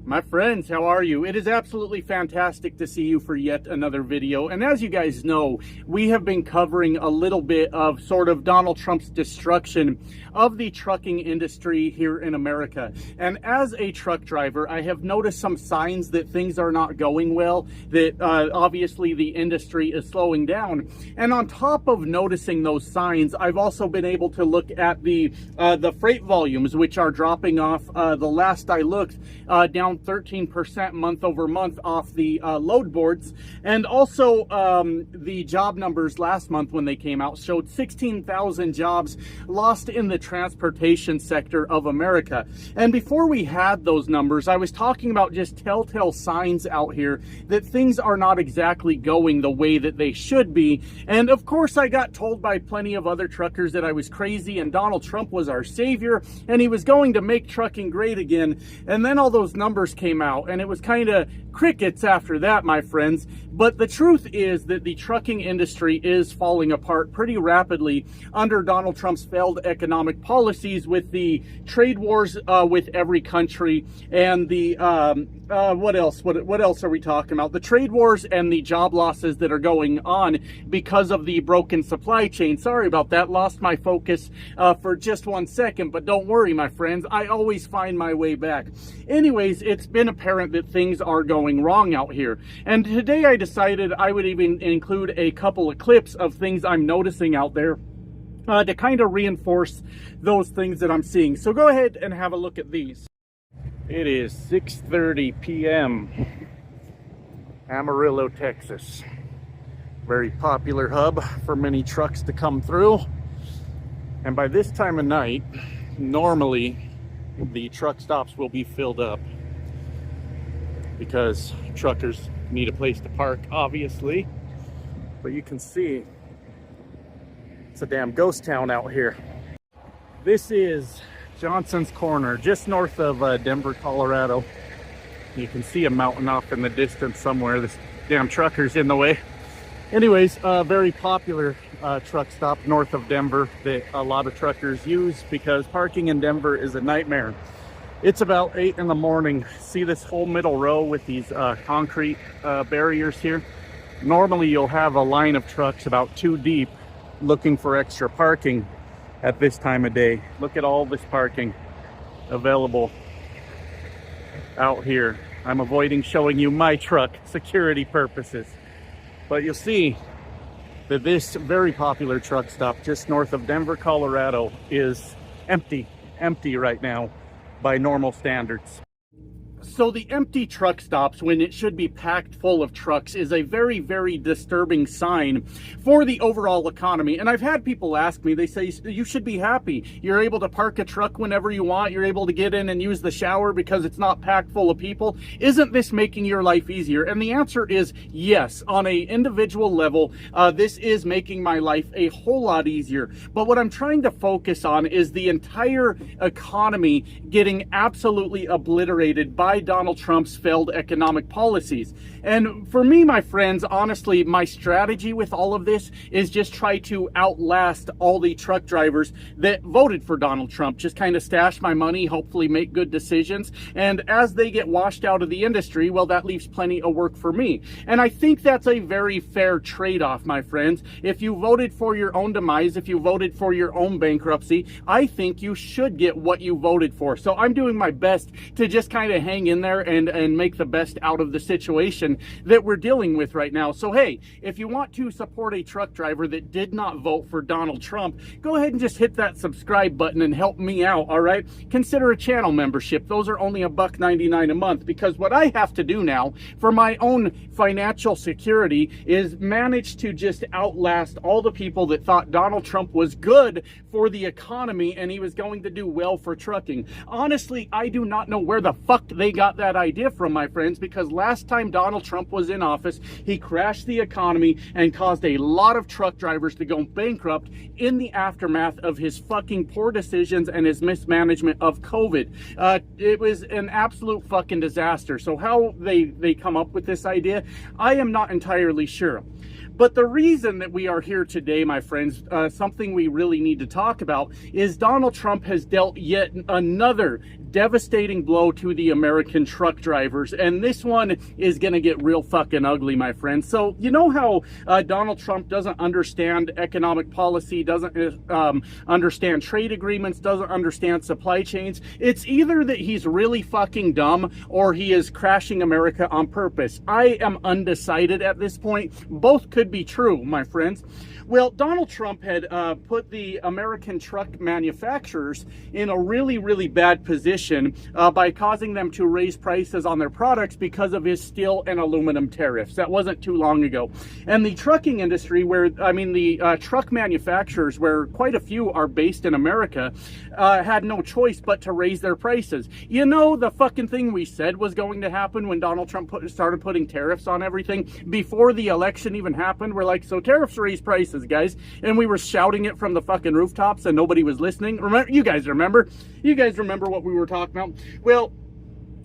My friends, how are you? It is absolutely fantastic to see you for yet another video. And as you guys know, we have been covering a little bit of sort of Donald Trump's destruction of the trucking industry here in America. And as a truck driver, I have noticed some signs that things are not going well, that obviously the industry is slowing down. And on top of noticing those signs, I've also been able to look at the freight volumes, which are dropping off. The last I looked, down 13% month over month off the load boards. And also the job numbers last month when they came out showed 16,000 jobs lost in the transportation sector of America. And before we had those numbers, I was talking about just telltale signs out here that things are not exactly going the way that they should be. And of course, I got told by plenty of other truckers that I was crazy and Donald Trump was our savior and he was going to make trucking great again. And then all those numbers came out and it was kind of crickets after that, my friends. But the truth is that the trucking industry is falling apart pretty rapidly under Donald Trump's failed economic policies with the trade wars with every country and the what else are we talking about? The trade wars and the job losses that are going on because of the broken supply chain. Sorry about that, lost my focus for just 1 second, but don't worry, my friends, I always find my way back. Anyways, it's been apparent that things are going wrong out here. And today I decided I would even include a couple of clips of things I'm noticing out there to kind of reinforce those things that I'm seeing. So go ahead and have a look at these. It is 6:30 p.m. Amarillo, Texas. Very popular hub for many trucks to come through. And by this time of night, normally the truck stops will be filled up because truckers need a place to park, obviously. But you can see it's a damn ghost town out here. This is Johnson's Corner, just north of Denver, Colorado. You can see a mountain off in the distance somewhere. This damn trucker's in the way. Anyways, a very popular truck stop north of Denver that a lot of truckers use because parking in Denver is a nightmare. It's about 8 in the morning. See this whole middle row with these concrete barriers here? Normally you'll have a line of trucks about 2 deep looking for extra parking at this time of day. Look at all this parking available out here. I'm avoiding showing you my truck, security purposes. But you'll see that this very popular truck stop just north of Denver, Colorado is empty right now by normal standards. So the empty truck stops when it should be packed full of trucks is a very, very disturbing sign for the overall economy. And I've had people ask me, they say, you should be happy. You're able to park a truck whenever you want. You're able to get in and use the shower because it's not packed full of people. Isn't this making your life easier? And the answer is yes. On an individual level, this is making my life a whole lot easier. But what I'm trying to focus on is the entire economy getting absolutely obliterated by Donald Trump's failed economic policies. And for me, my friends, honestly, my strategy with all of this is just try to outlast all the truck drivers that voted for Donald Trump. Just kind of stash my money, hopefully make good decisions. And as they get washed out of the industry, well, that leaves plenty of work for me. And I think that's a very fair trade-off, my friends. If you voted for your own demise, if you voted for your own bankruptcy, I think you should get what you voted for. So I'm doing my best to just kind of hang in there and make the best out of the situation that we're dealing with right now. So hey, if you want to support a truck driver that did not vote for Donald Trump, go ahead and just hit that subscribe button and help me out, all right? Consider a channel membership. Those are only $1.99 a month, because what I have to do now for my own financial security is manage to just outlast all the people that thought Donald Trump was good for the economy and he was going to do well for trucking. Honestly, I do not know where the fuck they got that idea from, my friends, because last time Donald Trump was in office, he crashed the economy and caused a lot of truck drivers to go bankrupt in the aftermath of his fucking poor decisions and his mismanagement of COVID. It was an absolute fucking disaster. So how they come up with this idea, I am not entirely sure. But the reason that we are here today, my friends, something we really need to talk about, is Donald Trump has dealt yet another devastating blow to the American truck drivers, and this one is going to get real fucking ugly, my friends. So you know how Donald Trump doesn't understand economic policy, doesn't understand trade agreements, doesn't understand supply chains? It's either that he's really fucking dumb or he is crashing America on purpose. I am undecided at this point. Both could be true, my friends. Well, Donald Trump had put the American truck manufacturers in a really, really bad position by causing them to raise prices on their products because of his steel and aluminum tariffs. That wasn't too long ago. And the trucking industry, the truck manufacturers, where quite a few are based in America, had no choice but to raise their prices. You know, the fucking thing we said was going to happen when Donald Trump started putting tariffs on everything before the election even happened. We're like, so tariffs raise prices, guys, and we were shouting it from the fucking rooftops and nobody was listening. Remember, you guys remember what we were talking about? Well,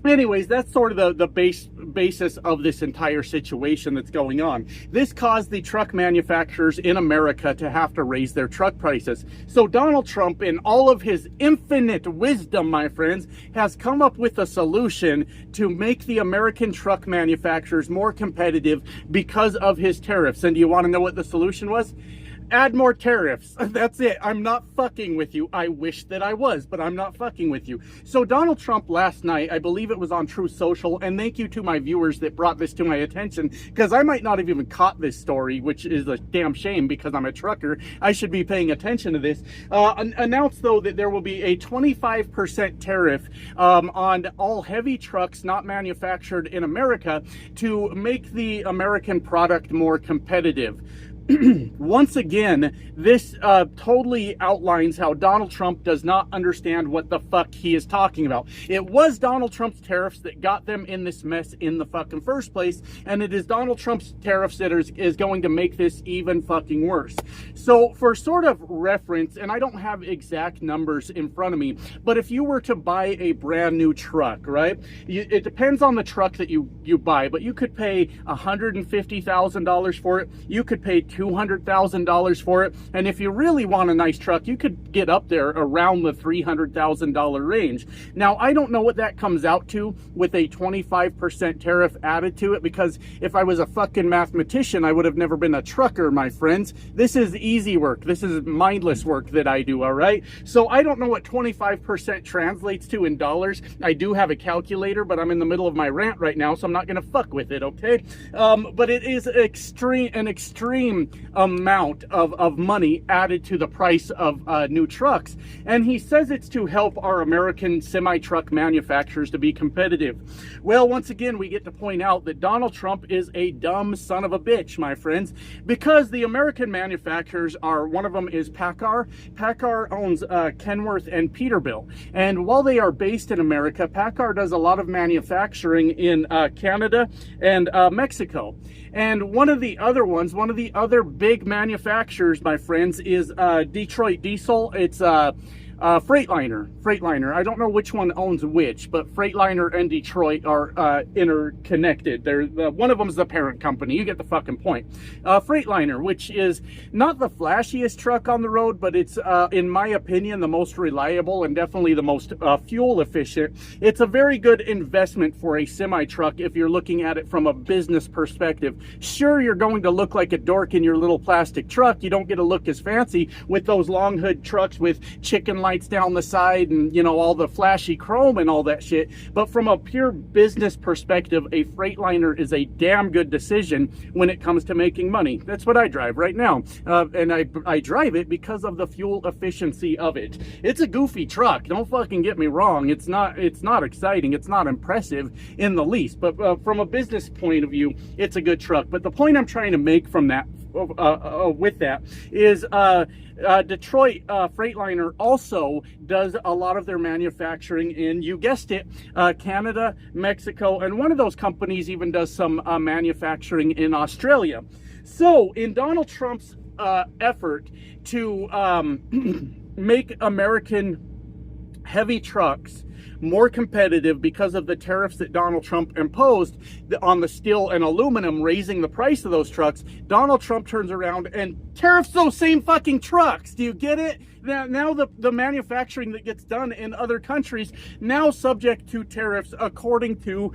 anyways, that's sort of the basis of this entire situation that's going on. This caused the truck manufacturers in America to have to raise their truck prices. So Donald Trump, in all of his infinite wisdom, my friends, has come up with a solution to make the American truck manufacturers more competitive because of his tariffs. And do you want to know what the solution was? Add more tariffs. That's it. I'm not fucking with you. I wish that I was, but I'm not fucking with you. So Donald Trump last night, I believe it was on Truth Social, and thank you to my viewers that brought this to my attention, because I might not have even caught this story, which is a damn shame because I'm a trucker. I should be paying attention to this. Announced, though, that there will be a 25% tariff on all heavy trucks not manufactured in America to make the American product more competitive. Once again, this totally outlines how Donald Trump does not understand what the fuck he is talking about. It was Donald Trump's tariffs that got them in this mess in the fucking first place, and it is Donald Trump's tariffs that is going to make this even fucking worse. So for sort of reference, and I don't have exact numbers in front of me, but if you were to buy a brand new truck, right? It depends on the truck that you buy, but you could pay $150,000 for it. You could pay $200,000 for it, and if you really want a nice truck, you could get up there around the $300,000 range. Now, I don't know what that comes out to with a 25% tariff added to it, because if I was a fucking mathematician, I would have never been a trucker, my friends. This is easy work. This is mindless work that I do, all right? So I don't know what 25% translates to in dollars. I do have a calculator, but I'm in the middle of my rant right now, so I'm not gonna fuck with it, okay? But it is an extreme amount of money added to the price of new trucks, and he says it's to help our American semi-truck manufacturers to be competitive. Well, once again, we get to point out that Donald Trump is a dumb son of a bitch, my friends, because the American manufacturers are, one of them is PACCAR. PACCAR owns Kenworth and Peterbilt, and while they are based in America, PACCAR does a lot of manufacturing in Canada and Mexico. And one of the other big manufacturers, my friends, is Detroit Diesel. It's Freightliner. I don't know which one owns which, but Freightliner and Detroit are interconnected. They're one of them is the parent company. You get the fucking point. Freightliner, which is not the flashiest truck on the road, but it's in my opinion the most reliable and definitely the most fuel efficient. It's a very good investment for a semi truck if you're looking at it from a business perspective. Sure, you're going to look like a dork in your little plastic truck. You don't get to look as fancy with those long hood trucks with chicken lights down the side and, you know, all the flashy chrome and all that shit. But from a pure business perspective, a Freightliner is a damn good decision when it comes to making money. That's what I drive right now. And I drive it because of the fuel efficiency of it. It's a goofy truck. Don't fucking get me wrong. It's not exciting. It's not impressive in the least. But from a business point of view, it's a good truck. But the point I'm trying to make from that, with that, is Detroit Freightliner also does a lot of their manufacturing in, you guessed it, Canada, Mexico, and one of those companies even does some manufacturing in Australia. So in Donald Trump's effort to make American heavy trucks more competitive because of the tariffs that Donald Trump imposed on the steel and aluminum, raising the price of those trucks. Donald Trump turns around and tariffs those same fucking trucks. Do you get it? Now the manufacturing that gets done in other countries now subject to tariffs according to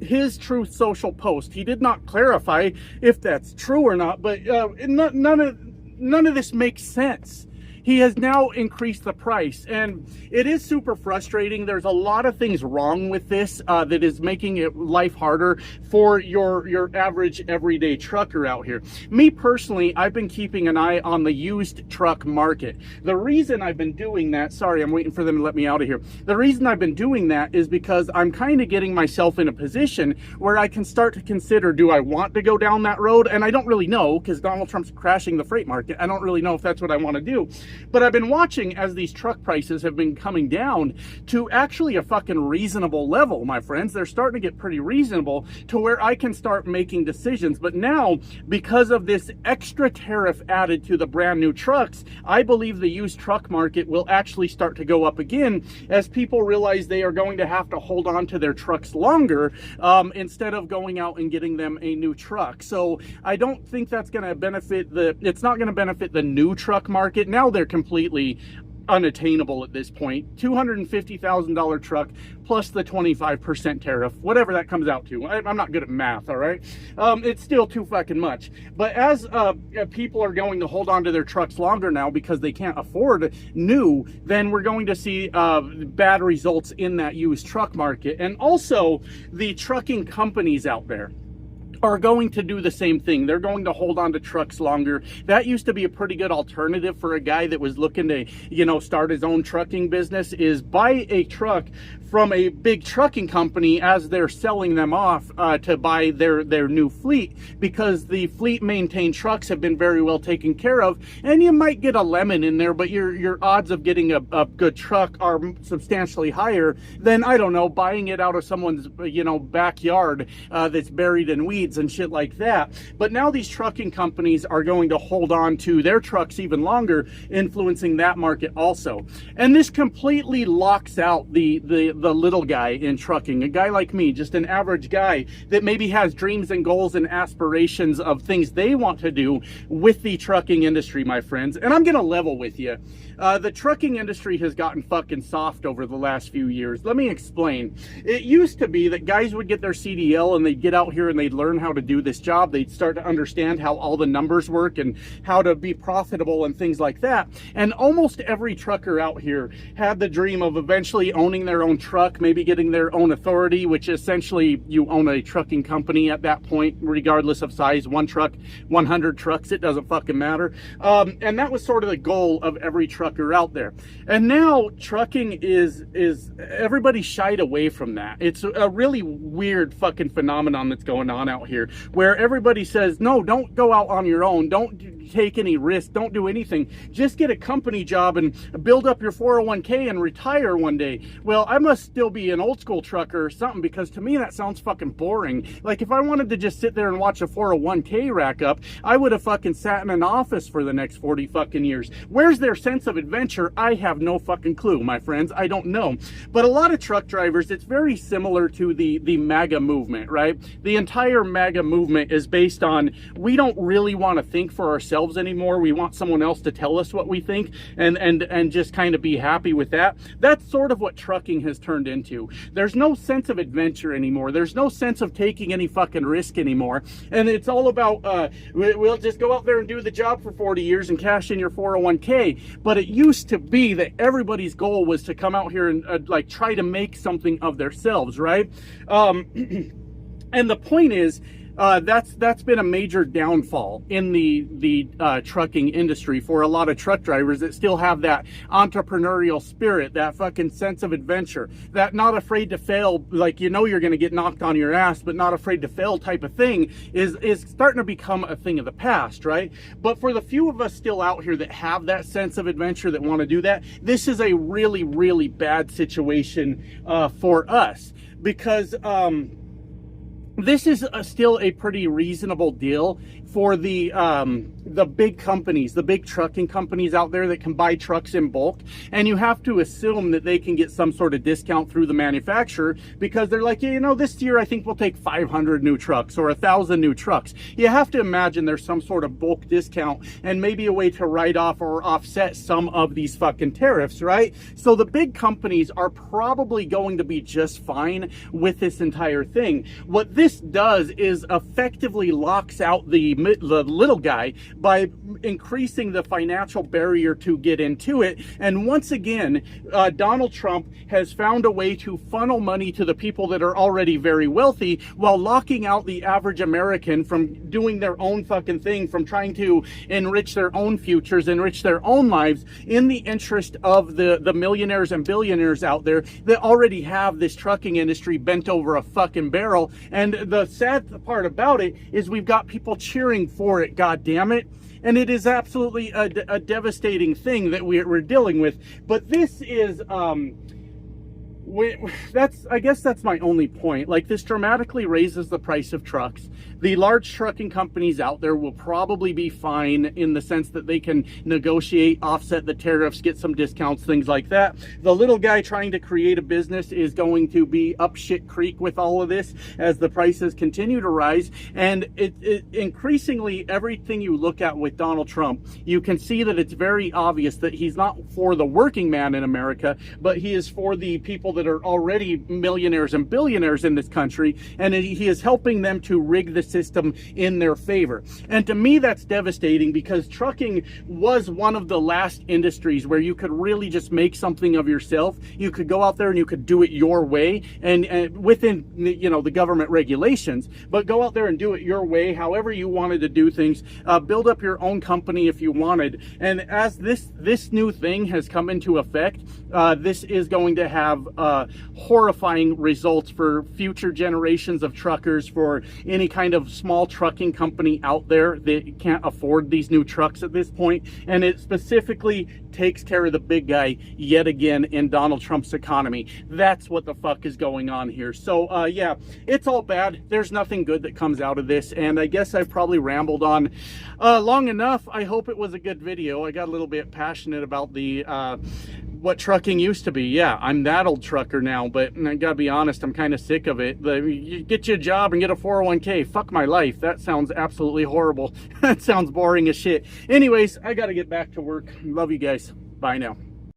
his Truth Social post. He did not clarify if that's true or not, but none of this makes sense. He has now increased the price, and it is super frustrating. There's a lot of things wrong with this that is making it life harder for your average everyday trucker out here. Me personally, I've been keeping an eye on the used truck market. The reason I've been doing that, sorry, I'm waiting for them to let me out of here. The reason I've been doing that is because I'm kind of getting myself in a position where I can start to consider, do I want to go down that road? And I don't really know, because Donald Trump's crashing the freight market. I don't really know if that's what I want to do. But I've been watching as these truck prices have been coming down to actually a fucking reasonable level, my friends. They're starting to get pretty reasonable to where I can start making decisions. But now, because of this extra tariff added to the brand new trucks, I believe the used truck market will actually start to go up again as people realize they are going to have to hold on to their trucks longer instead of going out and getting them a new truck. So I don't think that's going to benefit it's not going to benefit the new truck market. Now they're completely unattainable at this point. $250,000 truck plus the 25% tariff, whatever that comes out to. I'm not good at math, all right? It's still too fucking much. But as people are going to hold on to their trucks longer now because they can't afford new, then we're going to see bad results in that used truck market. And also the trucking companies out there are going to do the same thing. They're going to hold on to trucks longer. That used to be a pretty good alternative for a guy that was looking to, start his own trucking business, is buy a truck from a big trucking company as they're selling them off to buy their new fleet, because the fleet maintained trucks have been very well taken care of, and you might get a lemon in there, but your odds of getting a good truck are substantially higher than, I don't know, buying it out of someone's backyard that's buried in weeds and shit like that. But now these trucking companies are going to hold on to their trucks even longer, influencing that market also. And this completely locks out the little guy in trucking, a guy like me, just an average guy that maybe has dreams and goals and aspirations of things they want to do with the trucking industry, my friends. And I'm gonna level with you. The trucking industry has gotten fucking soft over the last few years. Let me explain. It used to be that guys would get their CDL and they'd get out here and they'd learn how to do this job. They'd start to understand how all the numbers work and how to be profitable and things like that. And almost every trucker out here had the dream of eventually owning their own truck, maybe getting their own authority, which essentially you own a trucking company at that point, regardless of size. One truck, 100 trucks, it doesn't fucking matter. And that was sort of the goal of every trucker out there. And now trucking is everybody shied away from that. It's a really weird fucking phenomenon that's going on out here, where everybody says, no, don't go out on your own, don't take any risk, don't do anything, just get a company job and build up your 401k and retire one day. Well, I must still be an old school trucker or something, because to me that sounds fucking boring. Like, if I wanted to just sit there and watch a 401k rack up, I would have fucking sat in an office for the next 40 fucking years. Where's their sense of adventure? I have no fucking clue, my friends. I don't know. But a lot of truck drivers, it's very similar to the MAGA movement, right? The entire MAGA movement is based on, we don't really want to think for ourselves anymore. We want someone else to tell us what we think and just kind of be happy with that. That's sort of what trucking has turned into. There's no sense of adventure anymore. There's no sense of taking any fucking risk anymore. And it's all about, we'll just go out there and do the job for 40 years and cash in your 401k. But it used to be that everybody's goal was to come out here and like try to make something of themselves, right? And the point is, that's been a major downfall in the trucking industry for a lot of truck drivers that still have that entrepreneurial spirit, that fucking sense of adventure, that not afraid to fail, like, you're going to get knocked on your ass, but not afraid to fail type of thing is starting to become a thing of the past, right? But for the few of us still out here that have that sense of adventure, that want to do that, this is a really, really bad situation for us, because this is still a pretty reasonable deal for the big companies, the big trucking companies out there that can buy trucks in bulk, and you have to assume that they can get some sort of discount through the manufacturer, because they're like, yeah, you know, this year I think we'll take 500 new trucks or 1,000 new trucks. You have to imagine there's some sort of bulk discount and maybe a way to write off or offset some of these fucking tariffs, right? So the big companies are probably going to be just fine with this entire thing. What this does is effectively locks out the little guy by increasing the financial barrier to get into it. And once again, Donald Trump has found a way to funnel money to the people that are already very wealthy, while locking out the average American from doing their own fucking thing, from trying to enrich their own futures, enrich their own lives in the interest of the millionaires and billionaires out there that already have this trucking industry bent over a fucking barrel. And the sad part about it is we've got people cheering for it, god damn it. And it is absolutely a devastating thing that we're dealing with. But this is I guess that's my only point. Like, this dramatically raises the price of trucks. The large trucking companies out there will probably be fine in the sense that they can negotiate, offset the tariffs, get some discounts, things like that. The little guy trying to create a business is going to be up shit creek with all of this as the prices continue to rise. And it increasingly, everything you look at with Donald Trump, you can see that it's very obvious that he's not for the working man in America, but he is for the people that are already millionaires and billionaires in this country, and he is helping them to rig the system in their favor. And to me, that's devastating, because trucking was one of the last industries where you could really just make something of yourself. You could go out there and you could do it your way, and within, you know, the government regulations, but go out there and do it your way, however you wanted to do things. Build up your own company if you wanted. And as this new thing has come into effect, this is going to have horrifying results for future generations of truckers, for any kind of small trucking company out there that can't afford these new trucks at this point. And it specifically takes care of the big guy yet again in Donald Trump's economy. That's what the fuck is going on here. So yeah, it's all bad. There's nothing good that comes out of this, and I guess I've probably rambled on long enough. I hope it was a good video. I got a little bit passionate about the what trucking used to be. Yeah, I'm that old trucker now, but I gotta be honest, I'm kind of sick of it. You get you a job and get a 401k. Fuck my life. That sounds absolutely horrible. That sounds boring as shit. Anyways, I gotta get back to work. Love you guys. Bye now.